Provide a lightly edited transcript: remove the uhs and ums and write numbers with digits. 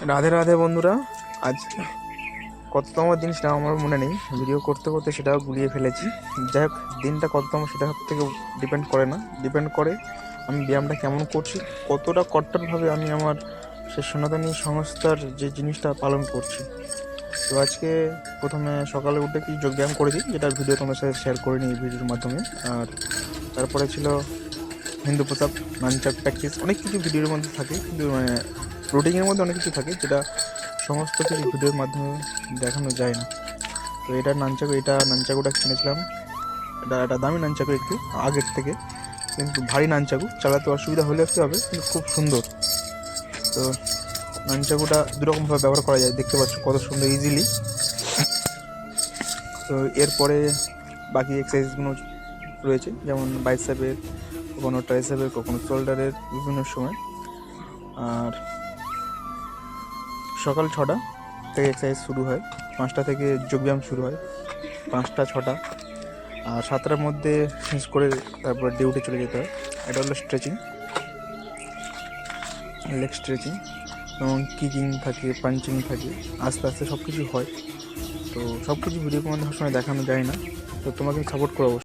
রাধে রাধে বন্ধুরা। আজ কততম দিন সেটা আমার মনে নেই, ভিডিও করতে করতে সেটাও গুলিয়ে ফেলেছি। যাই হোক, দিনটা কততম সেটা থেকে ডিপেন্ড করে না, ডিপেন্ড করে আমি ব্যায়ামটা কেমন করছি, কতটা কট্টরভাবে আমি আমার সে সনাতনী সংস্থার যে জিনিসটা পালন করছি। তো আজকে প্রথমে সকালে উঠে কি যোগব্যায়াম করেছি, যেটা ভিডিও তোমার সাথে শেয়ার করিনি এই ভিডিওর মাধ্যমে। আর তারপরে ছিল হিন্দু প্রতাপ, নানচাক প্র্যাকটিস, অনেক কিছু ভিডিওর মধ্যে থাকে, কিন্তু রুটিনের মধ্যে অনেক কিছু থাকে যেটা সমস্ত কিছু ভিডিওর মাধ্যমে দেখানো যায় না। তো এটা নানচাকুটা কিনেছিলাম। এটা দামি নানচাকু, একটু আগের থেকে, কিন্তু ভারী নানচাকু, চালাতে অসুবিধা হলে একটু হবে, কিন্তু খুব সুন্দর। তো নানচাকুটা দুরকমভাবে ব্যবহার করা যায়, দেখতে পাচ্ছ কত সুন্দর ইজিলি। তো এরপরে বাকি এক্সারসাইজগুলো রয়েছে, যেমন বাইসেপের, কখনো ট্রাইসেপের, কখনো শোল্ডারের, বিভিন্ন সময়। আর সকাল 6টা থেকে এক্সারসাইজ শুরু হয়, 5টা থেকে যোগব্যায়াম শুরু হয়, 5টা 6টা, আর 7টার মধ্যে শেষ করে তারপর ডিউটি চলে যেতে হয়। এটা হলো স্ট্রেচিং, লেগ স্ট্রেচিং, এবং কিকিং থাকে, পাঞ্চিং থাকে, আস্তে আস্তে সব কিছু হয়। তো সব কিছু ভিডিওর মধ্যে সবসময় দেখানো যায় না, তো তোমাকে সাপোর্ট করবো।